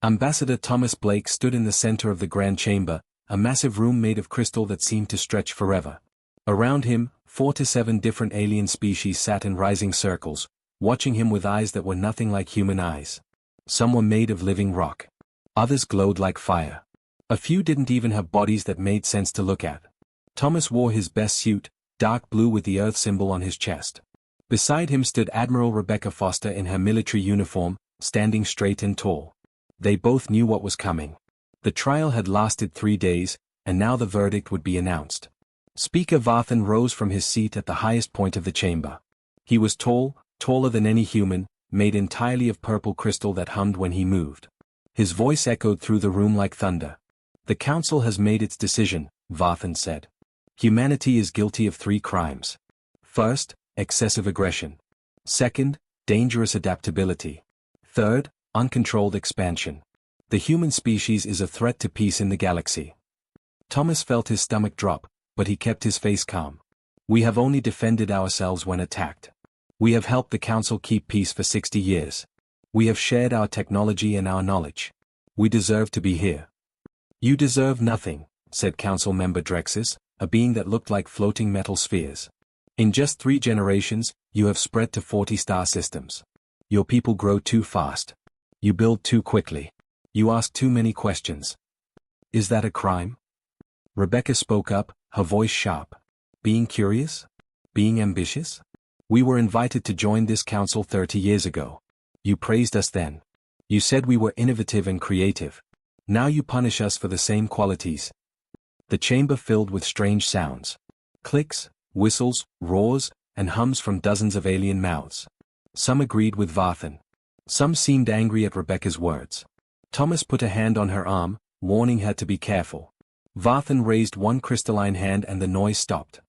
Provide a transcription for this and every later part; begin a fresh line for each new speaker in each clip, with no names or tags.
Ambassador Thomas Blake stood in the center of the grand chamber, a massive room made of crystal that seemed to stretch forever. Around him, 4 to 7 different alien species sat in rising circles, watching him with eyes that were nothing like human eyes. Some were made of living rock. Others glowed like fire. A few didn't even have bodies that made sense to look at. Thomas wore his best suit, dark blue with the Earth symbol on his chest. Beside him stood Admiral Rebecca Foster in her military uniform, standing straight and tall. They both knew what was coming. The trial had lasted 3 days, and now the verdict would be announced. Speaker Varthan rose from his seat at the highest point of the chamber. He was tall, taller than any human, made entirely of purple crystal that hummed when he moved. His voice echoed through the room like thunder. The council has made its decision, Varthan said. Humanity is guilty of 3 crimes. First, excessive aggression. Second, dangerous adaptability. Third, uncontrolled expansion. The human species is a threat to peace in the galaxy. Thomas felt his stomach drop, but he kept his face calm. We have only defended ourselves when attacked. We have helped the council keep peace for 60 years. We have shared our technology and our knowledge. We deserve to be here. You deserve nothing, said Council Member Drexis, a being that looked like floating metal spheres. In just 3 generations, you have spread to 40 star systems. Your people grow too fast. You build too quickly. You ask too many questions. Is that a crime? Rebecca spoke up, her voice sharp. Being curious? Being ambitious? We were invited to join this council 30 years ago. You praised us then. You said we were innovative and creative. Now you punish us for the same qualities. The chamber filled with strange sounds. Clicks, whistles, roars, and hums from dozens of alien mouths. Some agreed with Varthan. Some seemed angry at Rebecca's words. Thomas put a hand on her arm, warning her to be careful. Varthan raised one crystalline hand and the noise stopped.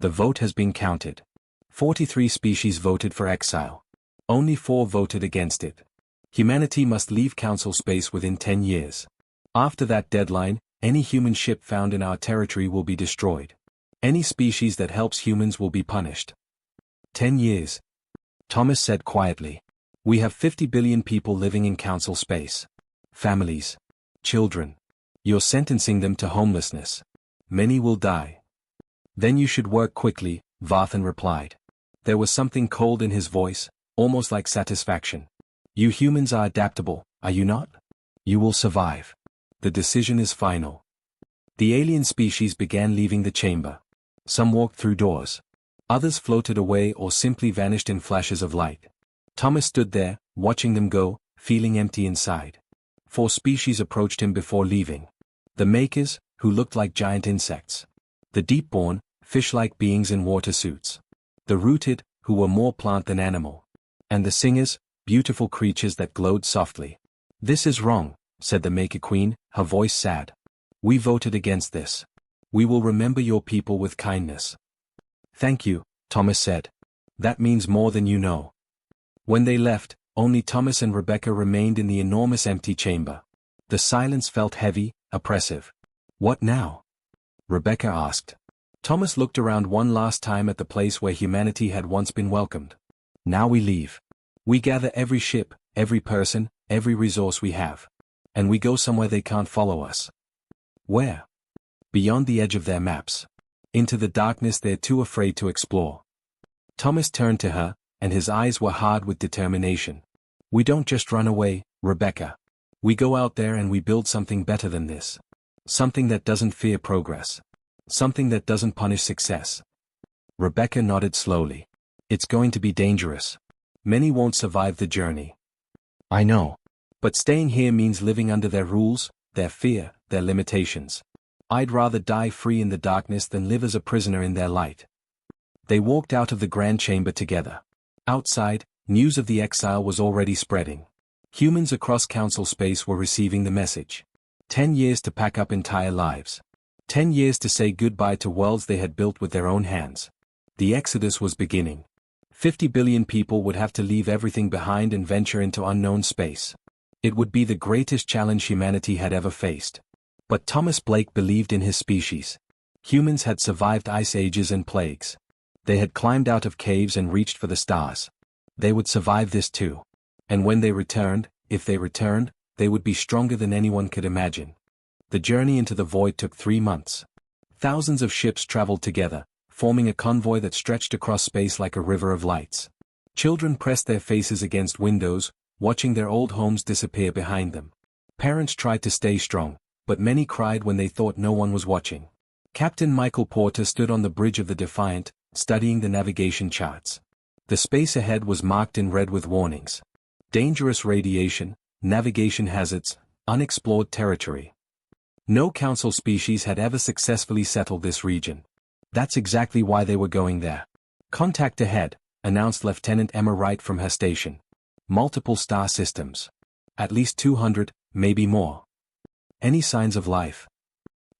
The vote has been counted. 43 species voted for exile. Only 4 voted against it. Humanity must leave council space within 10 years. After that deadline, any human ship found in our territory will be destroyed. Any species that helps humans will be punished. 10 years. Thomas said quietly. We have 50 billion people living in council space. Families. Children. You're sentencing them to homelessness. Many will die. Then you should work quickly, Varthan replied. There was something cold in his voice, almost like satisfaction. You humans are adaptable, are you not? You will survive. The decision is final. The alien species began leaving the chamber. Some walked through doors. Others floated away or simply vanished in flashes of light. Thomas stood there, watching them go, feeling empty inside. 4 species approached him before leaving. The makers, who looked like giant insects. The deep-born, fish-like beings in water suits. The rooted, who were more plant than animal. And the singers, beautiful creatures that glowed softly. This is wrong, said the Maker Queen, her voice sad. We voted against this. We will remember your people with kindness. Thank you, Thomas said. That means more than you know. When they left, only Thomas and Rebecca remained in the enormous empty chamber. The silence felt heavy, oppressive. What now? Rebecca asked. Thomas looked around one last time at the place where humanity had once been welcomed. Now we leave. We gather every ship, every person, every resource we have. And we go somewhere they can't follow us. Where? Beyond the edge of their maps. Into the darkness they're too afraid to explore. Thomas turned to her, and his eyes were hard with determination. We don't just run away, Rebecca. We go out there and we build something better than this. Something that doesn't fear progress. Something that doesn't punish success. Rebecca nodded slowly. It's going to be dangerous. Many won't survive the journey. I know. But staying here means living under their rules, their fear, their limitations. I'd rather die free in the darkness than live as a prisoner in their light. They walked out of the grand chamber together. Outside, news of the exile was already spreading. Humans across council space were receiving the message. 10 years to pack up entire lives. 10 years to say goodbye to worlds they had built with their own hands. The exodus was beginning. 50 billion people would have to leave everything behind and venture into unknown space. It would be the greatest challenge humanity had ever faced. But Thomas Blake believed in his species. Humans had survived ice ages and plagues. They had climbed out of caves and reached for the stars. They would survive this too. And when they returned, if they returned, they would be stronger than anyone could imagine. The journey into the void took 3 months. Thousands of ships traveled together, forming a convoy that stretched across space like a river of lights. Children pressed their faces against windows, watching their old homes disappear behind them. Parents tried to stay strong, but many cried when they thought no one was watching. Captain Michael Porter stood on the bridge of the Defiant, studying the navigation charts. The space ahead was marked in red with warnings. Dangerous radiation, navigation hazards, unexplored territory. No Council species had ever successfully settled this region. That's exactly why they were going there. Contact ahead, announced Lieutenant Emma Wright from her station. Multiple star systems. At least 200, maybe more. Any signs of life?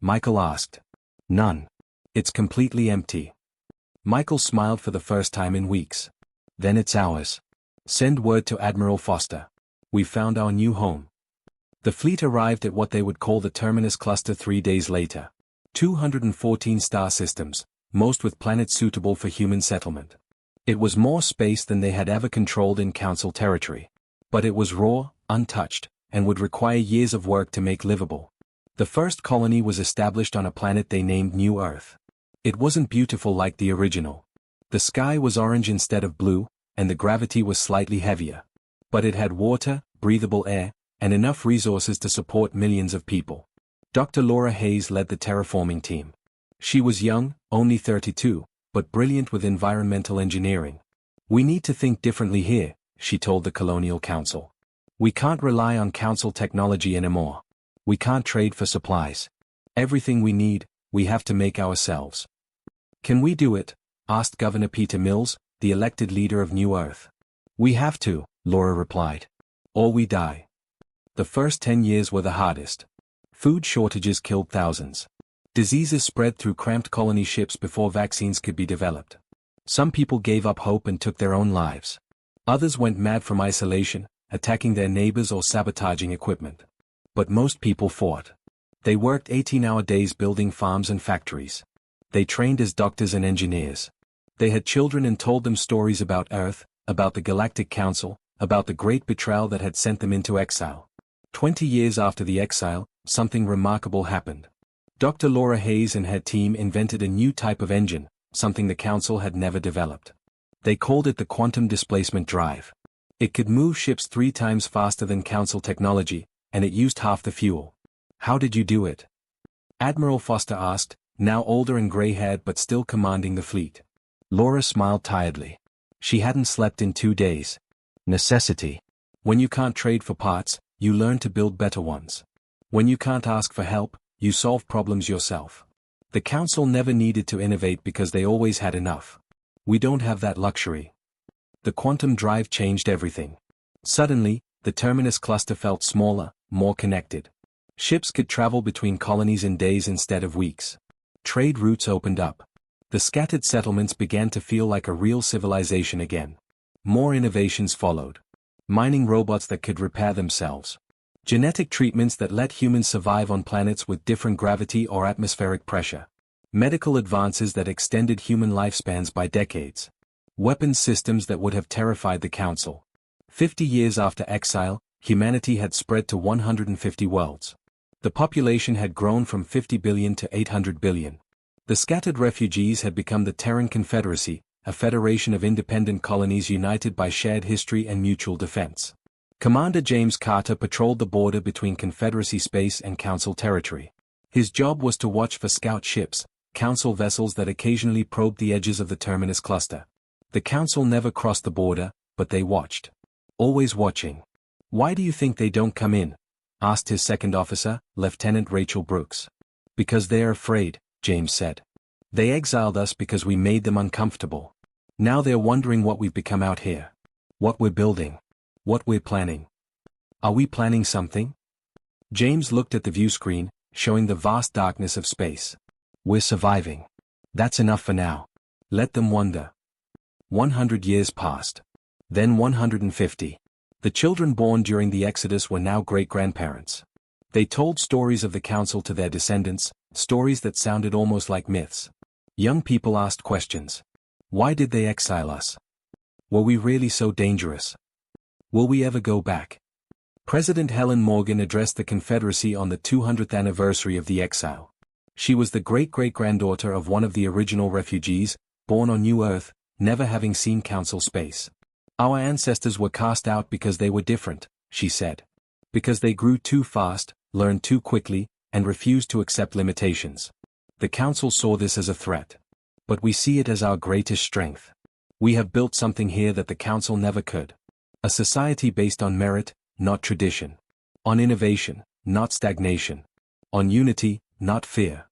Michael asked. None. It's completely empty. Michael smiled for the first time in weeks. Then it's ours. Send word to Admiral Foster. We found our new home. The fleet arrived at what they would call the Terminus Cluster 3 days later. 214 star systems, most with planets suitable for human settlement. It was more space than they had ever controlled in Council territory. But it was raw, untouched, and would require years of work to make livable. The first colony was established on a planet they named New Earth. It wasn't beautiful like the original. The sky was orange instead of blue, and the gravity was slightly heavier. But it had water, breathable air, and enough resources to support millions of people. Dr. Laura Hayes led the terraforming team. She was young, only 32, but brilliant with environmental engineering. We need to think differently here, she told the Colonial Council. We can't rely on Council technology anymore. We can't trade for supplies. Everything we need, we have to make ourselves. Can we do it? Asked Governor Peter Mills, the elected leader of New Earth. We have to, Laura replied. Or we die. The first 10 years were the hardest. Food shortages killed thousands. Diseases spread through cramped colony ships before vaccines could be developed. Some people gave up hope and took their own lives. Others went mad from isolation, attacking their neighbors or sabotaging equipment. But most people fought. They worked 18-hour days building farms and factories. They trained as doctors and engineers. They had children and told them stories about Earth, about the Galactic Council, about the great betrayal that had sent them into exile. 20 years after the exile, something remarkable happened. Dr. Laura Hayes and her team invented a new type of engine, something the Council had never developed. They called it the quantum displacement drive. It could move ships 3 times faster than Council technology, and it used half the fuel. How did you do it? Admiral Foster asked, now older and gray-haired but still commanding the fleet. Laura smiled tiredly. She hadn't slept in 2 days. Necessity. When you can't trade for parts, you learn to build better ones. When you can't ask for help, you solve problems yourself. The Council never needed to innovate because they always had enough. We don't have that luxury. The quantum drive changed everything. Suddenly, the Terminus cluster felt smaller, more connected. Ships could travel between colonies in days instead of weeks. Trade routes opened up. The scattered settlements began to feel like a real civilization again. More innovations followed. Mining robots that could repair themselves. Genetic treatments that let humans survive on planets with different gravity or atmospheric pressure. Medical advances that extended human lifespans by decades. Weapons systems that would have terrified the Council. 50 years after exile, humanity had spread to 150 worlds. The population had grown from 50 billion to 800 billion. The scattered refugees had become the Terran Confederacy, a federation of independent colonies united by shared history and mutual defense. Commander James Carter patrolled the border between Confederacy space and Council territory. His job was to watch for scout ships, Council vessels that occasionally probed the edges of the Terminus cluster. The Council never crossed the border, but they watched. Always watching. Why do you think they don't come in? Asked his second officer, Lieutenant Rachel Brooks. Because they're afraid, James said. They exiled us because we made them uncomfortable. Now they're wondering what we've become out here. What we're building. What we're planning. Are we planning something? James looked at the view screen, showing the vast darkness of space. We're surviving. That's enough for now. Let them wonder. 100 years passed. Then 150. The children born during the Exodus were now great-grandparents. They told stories of the Council to their descendants, stories that sounded almost like myths. Young people asked questions. Why did they exile us? Were we really so dangerous? Will we ever go back? President Helen Morgan addressed the Confederacy on the 200th anniversary of the exile. She was the great-great-granddaughter of one of the original refugees, born on New Earth, never having seen Council space. Our ancestors were cast out because they were different, she said. Because they grew too fast, learned too quickly, and refused to accept limitations. The Council saw this as a threat. But we see it as our greatest strength. We have built something here that the Council never could. A society based on merit, not tradition. On innovation, not stagnation. On unity, not fear.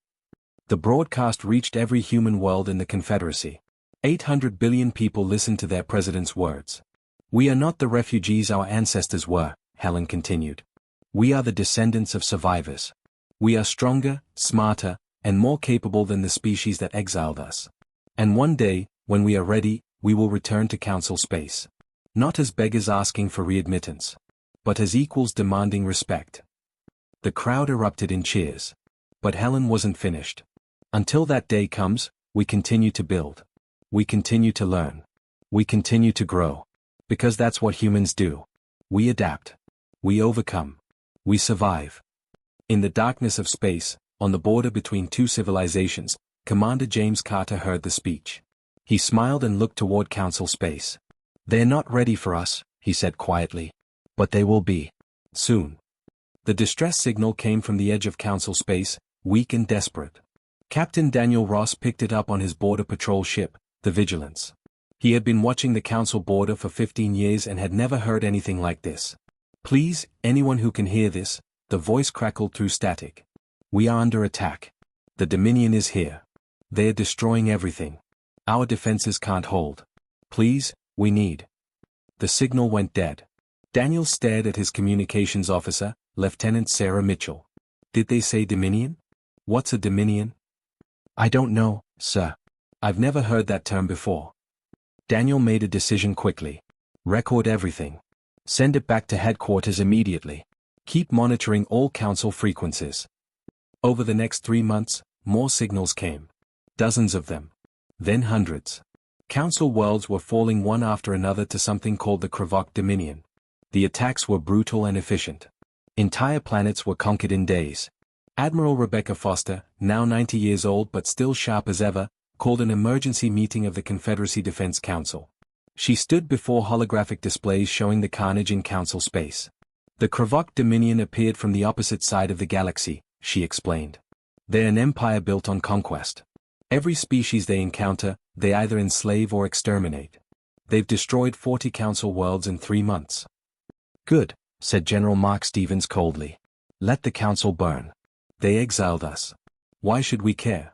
The broadcast reached every human world in the Confederacy. 800 billion people listened to their president's words. We are not the refugees our ancestors were, Helen continued. We are the descendants of survivors. We are stronger, smarter, and more capable than the species that exiled us. And one day, when we are ready, we will return to Council space. Not as beggars asking for readmittance, but as equals demanding respect. The crowd erupted in cheers. But Helen wasn't finished. Until that day comes, we continue to build. We continue to learn. We continue to grow. Because that's what humans do. We adapt. We overcome. We survive. In the darkness of space, on the border between two civilizations, Commander James Carter heard the speech. He smiled and looked toward Council space. They're not ready for us, he said quietly. But they will be. Soon. The distress signal came from the edge of Council space, weak and desperate. Captain Daniel Ross picked it up on his border patrol ship, the Vigilance. He had been watching the Council border for 15 years and had never heard anything like this. Please, anyone who can hear this, the voice crackled through static. We are under attack. The Dominion is here. They are destroying everything. Our defenses can't hold. Please, we need. The signal went dead. Daniel stared at his communications officer, Lieutenant Sarah Mitchell. Did they say Dominion? What's a Dominion? I don't know, sir. I've never heard that term before. Daniel made a decision quickly. Record everything. Send it back to headquarters immediately. Keep monitoring all Council frequencies. Over the next 3 months, more signals came. Dozens of them. Then hundreds. Council worlds were falling one after another to something called the Kravok Dominion. The attacks were brutal and efficient. Entire planets were conquered in days. Admiral Rebecca Foster, now 90 years old but still sharp as ever, called an emergency meeting of the Confederacy Defense Council. She stood before holographic displays showing the carnage in Council space. The Kravok Dominion appeared from the opposite side of the galaxy, she explained. They're an empire built on conquest. Every species they encounter, they either enslave or exterminate. They've destroyed 40 Council worlds in 3 months. Good, said General Mark Stevens coldly. Let the Council burn. They exiled us. Why should we care?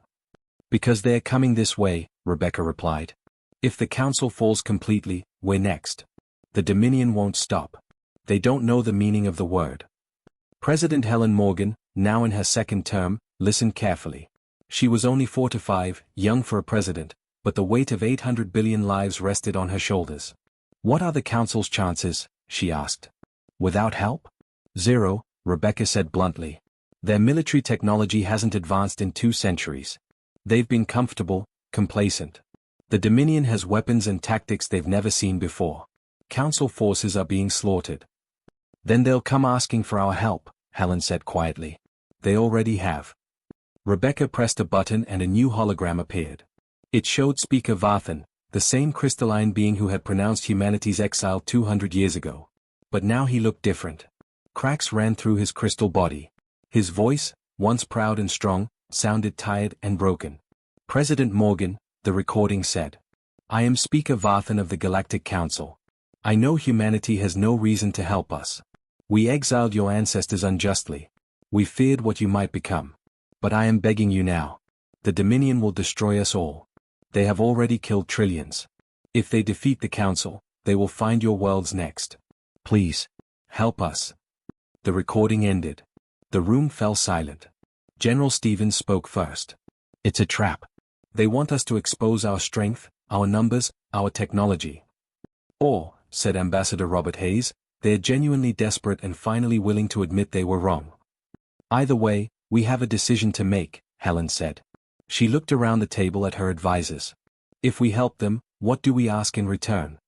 Because they're coming this way, Rebecca replied. If the Council falls completely, we're next. The Dominion won't stop. They don't know the meaning of the word. President Helen Morgan, now in her second term, listened carefully. She was only 45, young for a president, but the weight of 800 billion lives rested on her shoulders. What are the Council's chances? She asked. Without help? 0, Rebecca said bluntly. Their military technology hasn't advanced in 2 centuries. They've been comfortable, complacent. The Dominion has weapons and tactics they've never seen before. Council forces are being slaughtered. Then they'll come asking for our help, Helen said quietly. They already have. Rebecca pressed a button and a new hologram appeared. It showed Speaker Vathan, the same crystalline being who had pronounced humanity's exile 200 years ago. But now he looked different. Cracks ran through his crystal body. His voice, once proud and strong, sounded tired and broken. President Morgan, the recording said. I am Speaker Vathan of the Galactic Council. I know humanity has no reason to help us. We exiled your ancestors unjustly. We feared what you might become. But I am begging you now. The Dominion will destroy us all. They have already killed trillions. If they defeat the Council, they will find your worlds next. Please, help us. The recording ended. The room fell silent. General Stevens spoke first. It's a trap. They want us to expose our strength, our numbers, our technology. Or, said Ambassador Robert Hayes, they're genuinely desperate and finally willing to admit they were wrong. Either way, we have a decision to make, Helen said. She looked around the table at her advisors. If we help them, what do we ask in return?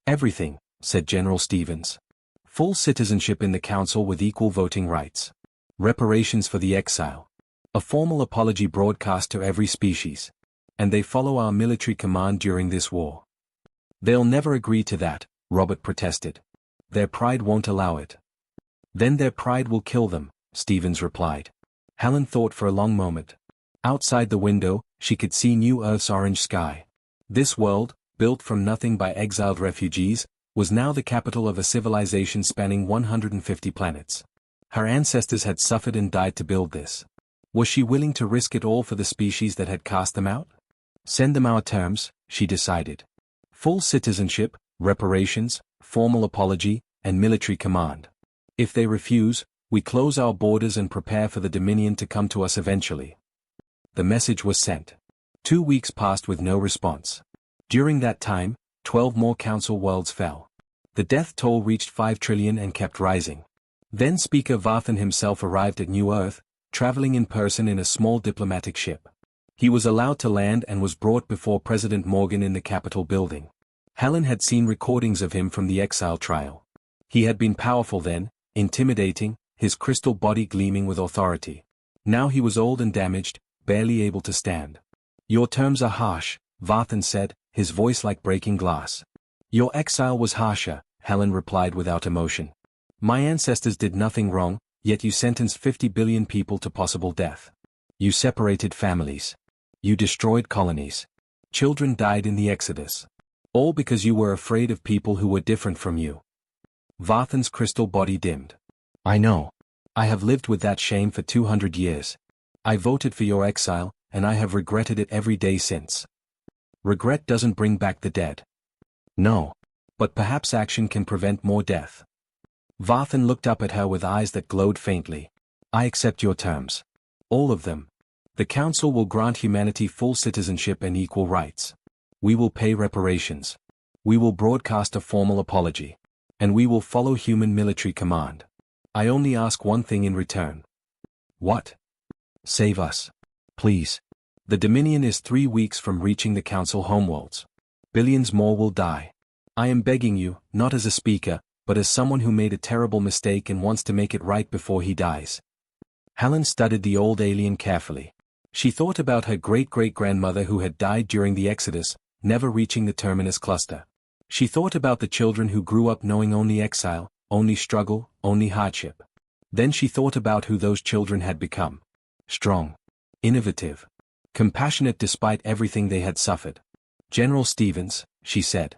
Everything, said General Stevens. Full citizenship in the Council with equal voting rights. Reparations for the exile. A formal apology broadcast to every species. And they follow our military command during this war. They'll never agree to that, Robert protested. Their pride won't allow it. Then their pride will kill them, Stevens replied. Helen thought for a long moment. Outside the window, she could see New Earth's orange sky. This world, built from nothing by exiled refugees, was now the capital of a civilization spanning 150 planets. Her ancestors had suffered and died to build this. Was she willing to risk it all for the species that had cast them out? Send them our terms, she decided. Full citizenship, reparations, formal apology, and military command. If they refuse, we close our borders and prepare for the Dominion to come to us eventually. The message was sent. 2 weeks passed with no response. During that time, 12 more Council worlds fell. The death toll reached 5 trillion and kept rising. Then Speaker Vathan himself arrived at New Earth, traveling in person in a small diplomatic ship. He was allowed to land and was brought before President Morgan in the Capitol building. Helen had seen recordings of him from the exile trial. He had been powerful then, intimidating, his crystal body gleaming with authority. Now he was old and damaged, barely able to stand. Your terms are harsh, Vathan said, his voice like breaking glass. Your exile was harsher, Helen replied without emotion. My ancestors did nothing wrong, yet you sentenced 50 billion people to possible death. You separated families. You destroyed colonies. Children died in the Exodus. All because you were afraid of people who were different from you. Vathan's crystal body dimmed. I know. I have lived with that shame for 200 years. I voted for your exile, and I have regretted it every day since. Regret doesn't bring back the dead. No. But perhaps action can prevent more death. Vathan looked up at her with eyes that glowed faintly. I accept your terms. All of them. The Council will grant humanity full citizenship and equal rights. We will pay reparations. We will broadcast a formal apology. And we will follow human military command. I only ask one thing in return. What? Save us. Please. The Dominion is 3 weeks from reaching the Council homeworlds. Billions more will die. I am begging you, not as a speaker, but as someone who made a terrible mistake and wants to make it right before he dies. Helen studied the old alien carefully. She thought about her great-great-grandmother who had died during the Exodus, never reaching the Terminus cluster. She thought about the children who grew up knowing only exile, only struggle, only hardship. Then she thought about who those children had become. Strong. Innovative. Compassionate despite everything they had suffered. General Stevens, she said.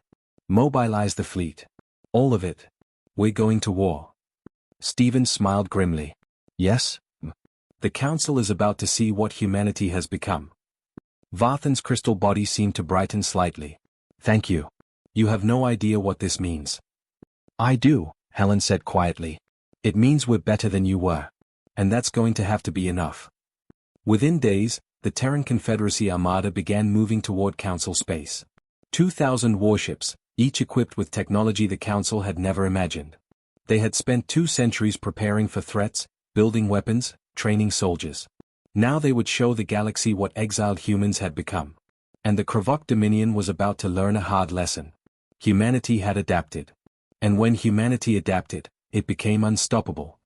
Mobilize the fleet. All of it. We're going to war. Stevens smiled grimly. Yes? The Council is about to see what humanity has become. Vathan's crystal body seemed to brighten slightly. Thank you. You have no idea what this means. I do, Helen said quietly. It means we're better than you were. And that's going to have to be enough. Within days, the Terran Confederacy Armada began moving toward Council space. 2,000 warships, each equipped with technology the Council had never imagined. They had spent 2 centuries preparing for threats, building weapons, training soldiers. Now they would show the galaxy what exiled humans had become. And the Kravok Dominion was about to learn a hard lesson. Humanity had adapted. And when humanity adapted, it became unstoppable.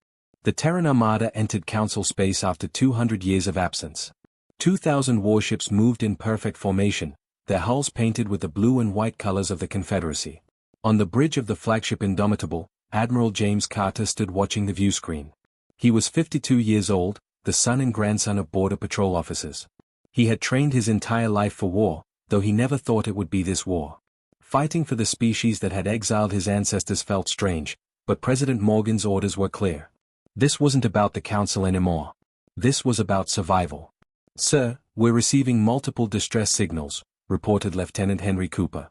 The Terran Armada entered Council space after 200 years of absence. 2,000 warships moved in perfect formation, their hulls painted with the blue and white colors of the Confederacy. On the bridge of the flagship Indomitable, Admiral James Carter stood watching the viewscreen. He was 52 years old, the son and grandson of Border Patrol officers. He had trained his entire life for war, though he never thought it would be this war. Fighting for the species that had exiled his ancestors felt strange, but President Morgan's orders were clear. This wasn't about the Council anymore. This was about survival. Sir, we're receiving multiple distress signals, reported Lieutenant Henry Cooper.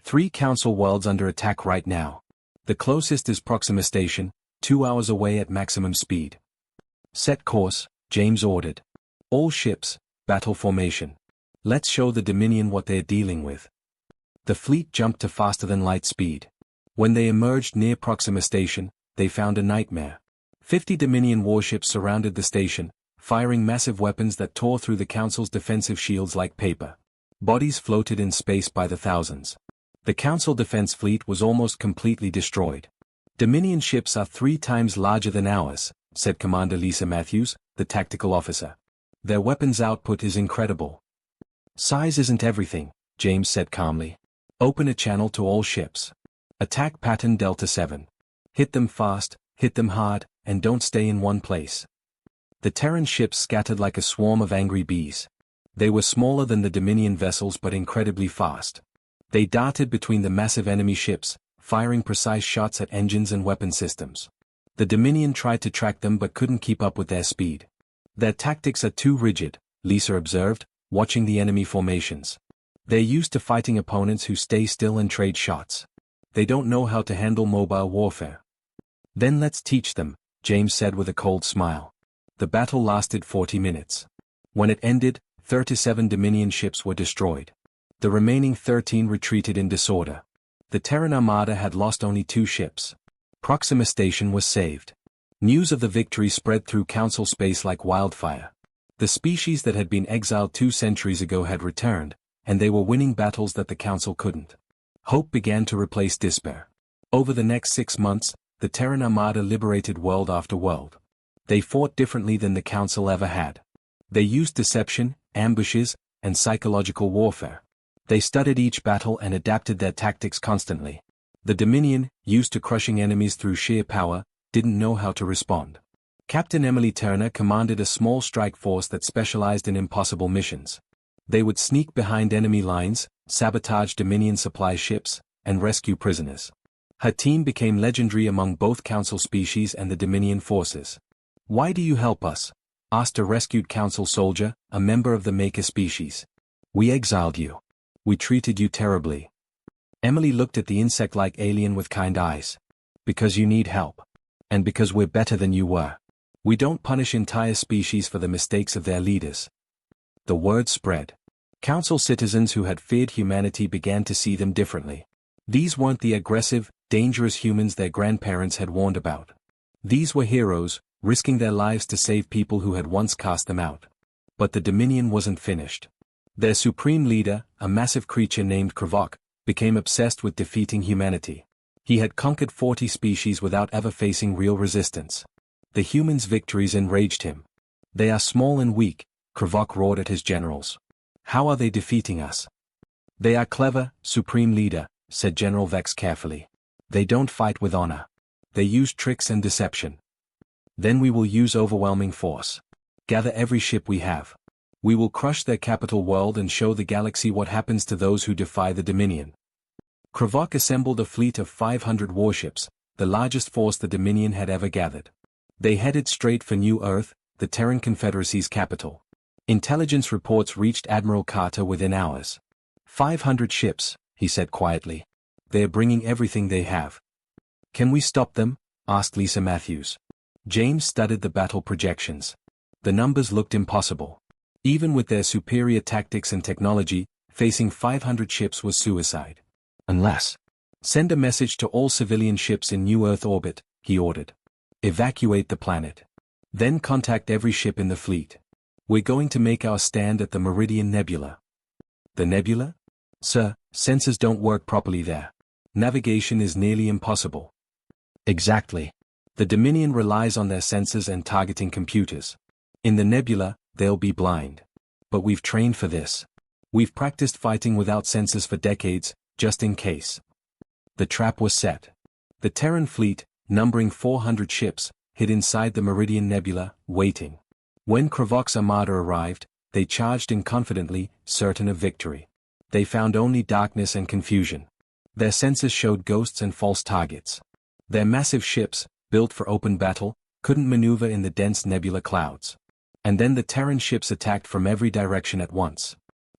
3 Council worlds under attack right now. The closest is Proxima Station, 2 hours away at maximum speed. Set course, James ordered. All ships, battle formation. Let's show the Dominion what they're dealing with. The fleet jumped to faster-than-light speed. When they emerged near Proxima Station, they found a nightmare. 50 Dominion warships surrounded the station, firing massive weapons that tore through the Council's defensive shields like paper. Bodies floated in space by the thousands. The Council defense fleet was almost completely destroyed. Dominion ships are 3 times larger than ours, said Commander Lisa Matthews, the tactical officer. Their weapons output is incredible. Size isn't everything, James said calmly. Open a channel to all ships. Attack pattern Delta 7. Hit them fast, hit them hard, and don't stay in one place. The Terran ships scattered like a swarm of angry bees. They were smaller than the Dominion vessels but incredibly fast. They darted between the massive enemy ships, firing precise shots at engines and weapon systems. The Dominion tried to track them but couldn't keep up with their speed. Their tactics are too rigid, Lisa observed, watching the enemy formations. They're used to fighting opponents who stay still and trade shots. They don't know how to handle mobile warfare. Then let's teach them, James said with a cold smile. The battle lasted 40 minutes. When it ended, 37 Dominion ships were destroyed. The remaining 13 retreated in disorder. The Terran Armada had lost only 2 ships. Proxima Station was saved. News of the victory spread through Council space like wildfire. The species that had been exiled 2 centuries ago had returned, and they were winning battles that the Council couldn't. Hope began to replace despair. Over the next 6 months, the Terran Armada liberated world after world. They fought differently than the Council ever had. They used deception, ambushes, and psychological warfare. They studied each battle and adapted their tactics constantly. The Dominion, used to crushing enemies through sheer power, didn't know how to respond. Captain Emily Turner commanded a small strike force that specialized in impossible missions. They would sneak behind enemy lines, sabotage Dominion supply ships, and rescue prisoners. Her team became legendary among both Council species and the Dominion forces. "Why do you help us?" asked a rescued Council soldier, a member of the Maker species. "We exiled you. We treated you terribly." Emily looked at the insect-like alien with kind eyes. "Because you need help. And because we're better than you were. We don't punish entire species for the mistakes of their leaders." The word spread. Council citizens who had feared humanity began to see them differently. These weren't the aggressive, dangerous humans their grandparents had warned about. These were heroes, risking their lives to save people who had once cast them out. But the Dominion wasn't finished. Their supreme leader, a massive creature named Kravok, became obsessed with defeating humanity. He had conquered 40 species without ever facing real resistance. The humans' victories enraged him. "They are small and weak," Kravok roared at his generals. "How are they defeating us?" "They are clever, Supreme Leader," said General Vex carefully. "They don't fight with honor. They use tricks and deception. Then we will use overwhelming force. Gather every ship we have. We will crush their capital world and show the galaxy what happens to those who defy the Dominion." Kravok assembled a fleet of 500 warships, the largest force the Dominion had ever gathered. They headed straight for New Earth, the Terran Confederacy's capital. Intelligence reports reached Admiral Carter within hours. 500 ships, he said quietly. "They're bringing everything they have." "Can we stop them?" asked Lisa Matthews. James studied the battle projections. The numbers looked impossible. Even with their superior tactics and technology, facing 500 ships was suicide. "Unless. Send a message to all civilian ships in New Earth orbit," he ordered. "Evacuate the planet. Then contact every ship in the fleet. We're going to make our stand at the Meridian Nebula." "The nebula?" "Sir, sensors don't work properly there. Navigation is nearly impossible." "Exactly. The Dominion relies on their sensors and targeting computers. In the nebula, they'll be blind. But we've trained for this. We've practiced fighting without sensors for decades, just in case." The trap was set. The Terran fleet, numbering 400 ships, hid inside the Meridian Nebula, waiting. When Kravok's armada arrived, they charged in confidently, certain of victory. They found only darkness and confusion. Their sensors showed ghosts and false targets. Their massive ships, built for open battle, couldn't maneuver in the dense nebula clouds. And then the Terran ships attacked from every direction at once.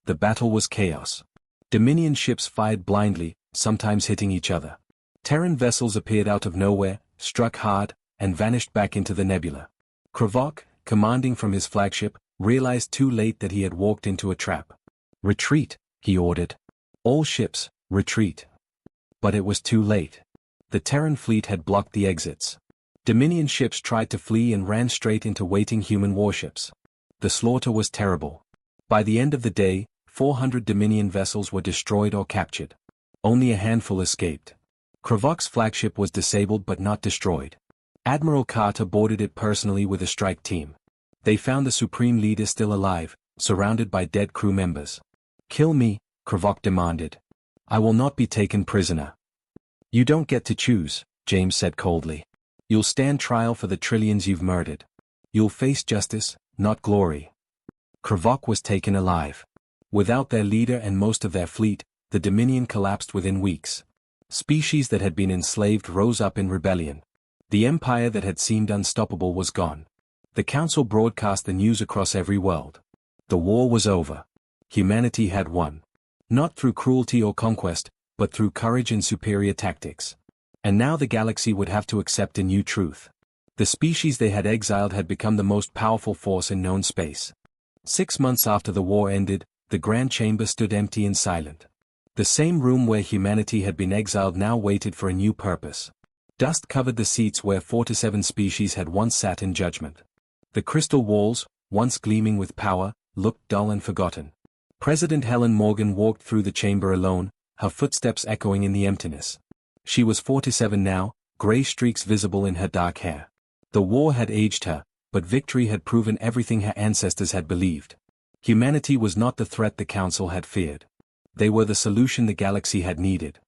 The battle was chaos. Dominion ships fired blindly, sometimes hitting each other. Terran vessels appeared out of nowhere, struck hard, and vanished back into the nebula. Kravok, commanding from his flagship, realized too late that he had walked into a trap. "Retreat," he ordered. "All ships, retreat." But it was too late. The Terran fleet had blocked the exits. Dominion ships tried to flee and ran straight into waiting human warships. The slaughter was terrible. By the end of the day, 400 Dominion vessels were destroyed or captured. Only a handful escaped. Kravok's flagship was disabled but not destroyed. Admiral Carter boarded it personally with a strike team. They found the Supreme Leader still alive, surrounded by dead crew members. "Kill me," Kravok demanded. "I will not be taken prisoner." "You don't get to choose," James said coldly. "You'll stand trial for the trillions you've murdered. You'll face justice, not glory." Kravok was taken alive. Without their leader and most of their fleet, the Dominion collapsed within weeks. Species that had been enslaved rose up in rebellion. The empire that had seemed unstoppable was gone. The Council broadcast the news across every world. The war was over. Humanity had won. Not through cruelty or conquest, but through courage and superior tactics. And now the galaxy would have to accept a new truth. The species they had exiled had become the most powerful force in known space. 6 months after the war ended, the Grand Chamber stood empty and silent. The same room where humanity had been exiled now waited for a new purpose. Dust covered the seats where 47 species had once sat in judgment. The crystal walls, once gleaming with power, looked dull and forgotten. President Helen Morgan walked through the chamber alone, her footsteps echoing in the emptiness. She was 47 now, gray streaks visible in her dark hair. The war had aged her, but victory had proven everything her ancestors had believed. Humanity was not the threat the Council had feared. They were the solution the galaxy had needed.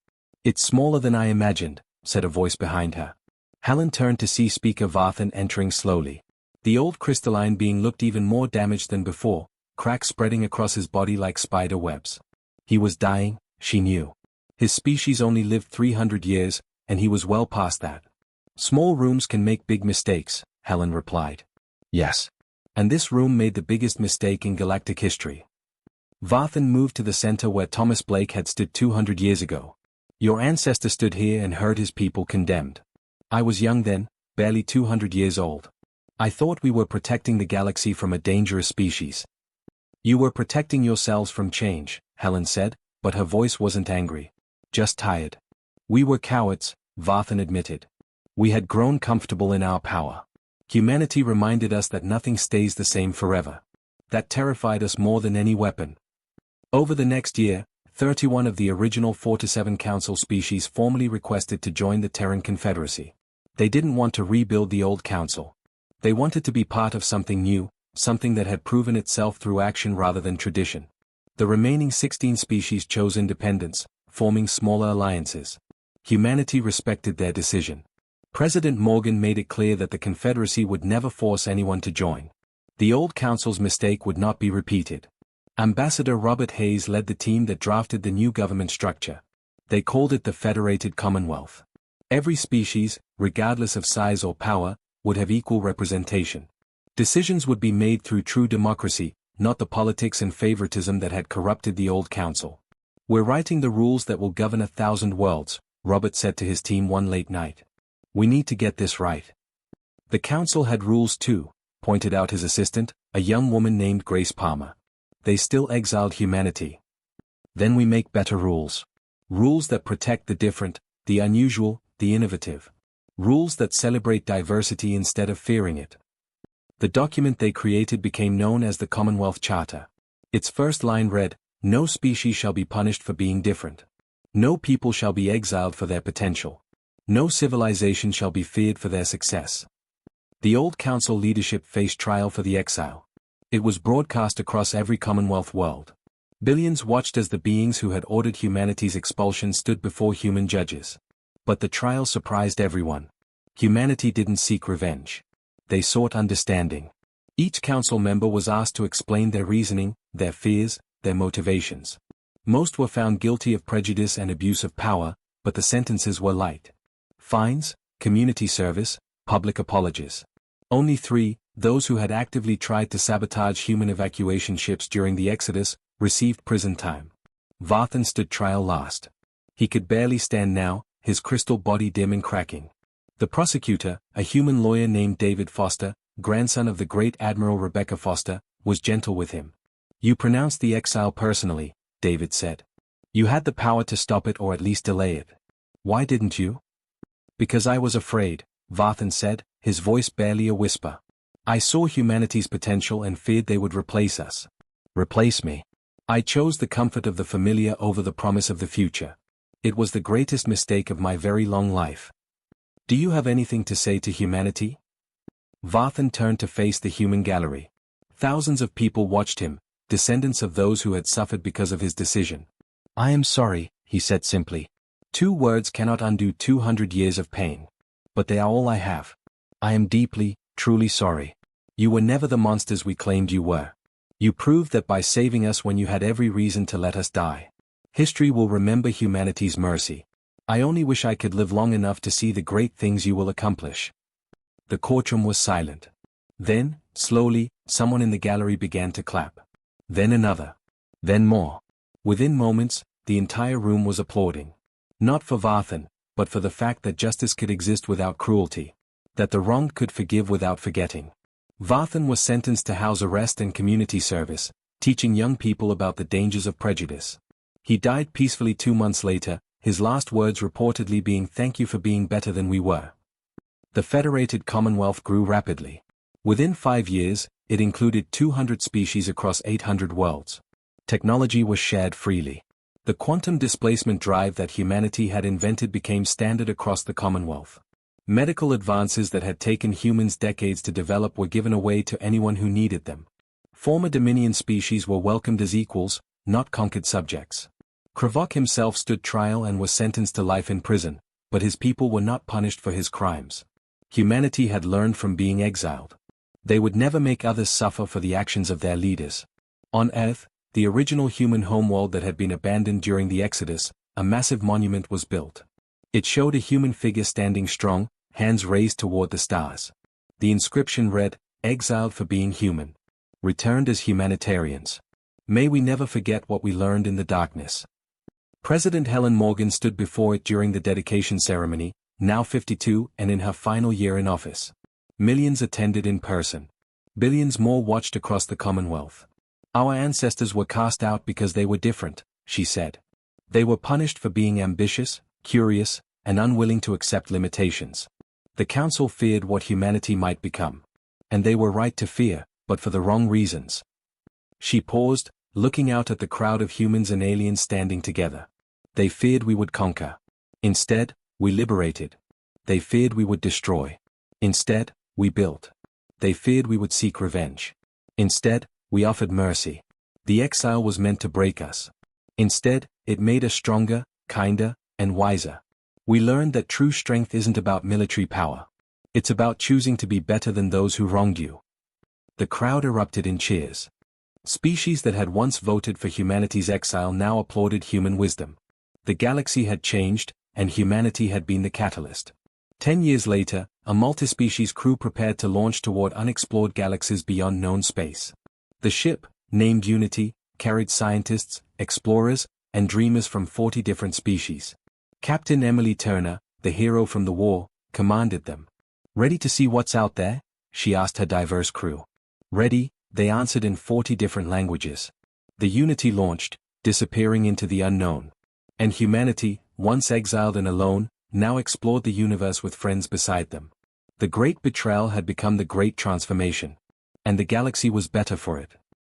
"It's smaller than I imagined," said a voice behind her. Helen turned to see Speaker Vathan entering slowly. The old crystalline being looked even more damaged than before, cracks spreading across his body like spider webs. He was dying, she knew. His species only lived 300 years, and he was well past that. "Small rooms can make big mistakes," Helen replied. "Yes. And this room made the biggest mistake in galactic history." Vathan moved to the center where Thomas Blake had stood 200 years ago. "Your ancestor stood here and heard his people condemned. I was young then, barely 200 years old. I thought we were protecting the galaxy from a dangerous species." "You were protecting yourselves from change," Helen said, but her voice wasn't angry. Just tired. "We were cowards," Vathan admitted. "We had grown comfortable in our power. Humanity reminded us that nothing stays the same forever. That terrified us more than any weapon." Over the next year, 31 of the original 47 Council species formally requested to join the Terran Confederacy. They didn't want to rebuild the old Council. They wanted to be part of something new, something that had proven itself through action rather than tradition. The remaining 16 species chose independence, forming smaller alliances. Humanity respected their decision. President Morgan made it clear that the Confederacy would never force anyone to join. The old Council's mistake would not be repeated. Ambassador Robert Hayes led the team that drafted the new government structure. They called it the Federated Commonwealth. Every species, regardless of size or power, would have equal representation. Decisions would be made through true democracy, not the politics and favoritism that had corrupted the old Council. "We're writing the rules that will govern 1,000 worlds," Robert said to his team one late night. "We need to get this right." "The Council had rules too," pointed out his assistant, a young woman named Grace Palmer. "They still exiled humanity." "Then we make better rules. Rules that protect the different, the unusual, the innovative. Rules that celebrate diversity instead of fearing it." The document they created became known as the Commonwealth Charter. Its first line read, "No species shall be punished for being different. No people shall be exiled for their potential. No civilization shall be feared for their success." The old Council leadership faced trial for the exile. It was broadcast across every Commonwealth world. Billions watched as the beings who had ordered humanity's expulsion stood before human judges. But the trial surprised everyone. Humanity didn't seek revenge. They sought understanding. Each council member was asked to explain their reasoning, their fears, their motivations. Most were found guilty of prejudice and abuse of power, but the sentences were light. Fines, community service, public apologies. Only 3, those who had actively tried to sabotage human evacuation ships during the Exodus, received prison time. Vathan stood trial last. He could barely stand now, his crystal body dim and cracking. The prosecutor, a human lawyer named David Foster, grandson of the great Admiral Rebecca Foster, was gentle with him. "You pronounced the exile personally," David said. "You had the power to stop it or at least delay it. Why didn't you?" "Because I was afraid," Vathan said, his voice barely a whisper. "I saw humanity's potential and feared they would replace us." "Replace me?" "I chose the comfort of the familiar over the promise of the future." It was the greatest mistake of my very long life. Do you have anything to say to humanity? Vathan turned to face the human gallery. Thousands of people watched him, descendants of those who had suffered because of his decision. I am sorry, he said simply. 2 words cannot undo 200 years of pain. But they are all I have. I am deeply, truly sorry. You were never the monsters we claimed you were. You proved that by saving us when you had every reason to let us die. History will remember humanity's mercy. I only wish I could live long enough to see the great things you will accomplish. The courtroom was silent. Then, slowly, someone in the gallery began to clap. Then another. Then more. Within moments, the entire room was applauding. Not for Vathan, but for the fact that justice could exist without cruelty. That the wronged could forgive without forgetting. Vathan was sentenced to house arrest and community service, teaching young people about the dangers of prejudice. He died peacefully 2 months later, his last words reportedly being "Thank you for being better than we were." The Federated Commonwealth grew rapidly. Within 5 years, it included 200 species across 800 worlds. Technology was shared freely. The quantum displacement drive that humanity had invented became standard across the Commonwealth. Medical advances that had taken humans decades to develop were given away to anyone who needed them. Former Dominion species were welcomed as equals, not conquered subjects. Kravok himself stood trial and was sentenced to life in prison, but his people were not punished for his crimes. Humanity had learned from being exiled. They would never make others suffer for the actions of their leaders. On Earth, the original human homeworld that had been abandoned during the Exodus, a massive monument was built. It showed a human figure standing strong, hands raised toward the stars. The inscription read, "Exiled for being human. Returned as humanitarians. May we never forget what we learned in the darkness." President Helen Morgan stood before it during the dedication ceremony, now 52 and in her final year in office. Millions attended in person. Billions more watched across the Commonwealth. Our ancestors were cast out because they were different, she said. They were punished for being ambitious, curious, and unwilling to accept limitations. The Council feared what humanity might become. And they were right to fear, but for the wrong reasons. She paused, looking out at the crowd of humans and aliens standing together. They feared we would conquer. Instead, we liberated. They feared we would destroy. Instead, we built. They feared we would seek revenge. Instead, we offered mercy. The exile was meant to break us. Instead, it made us stronger, kinder, and wiser. We learned that true strength isn't about military power. It's about choosing to be better than those who wronged you. The crowd erupted in cheers. Species that had once voted for humanity's exile now applauded human wisdom. The galaxy had changed, and humanity had been the catalyst. 10 years later, a multi-species crew prepared to launch toward unexplored galaxies beyond known space. The ship, named Unity, carried scientists, explorers, and dreamers from 40 different species. Captain Emily Turner, the hero from the war, commanded them. "Ready to see what's out there?" she asked her diverse crew. "Ready," they answered in 40 different languages. The Unity launched, disappearing into the unknown. And humanity, once exiled and alone, now explored the universe with friends beside them. The great betrayal had become the great transformation. And the galaxy was better for it.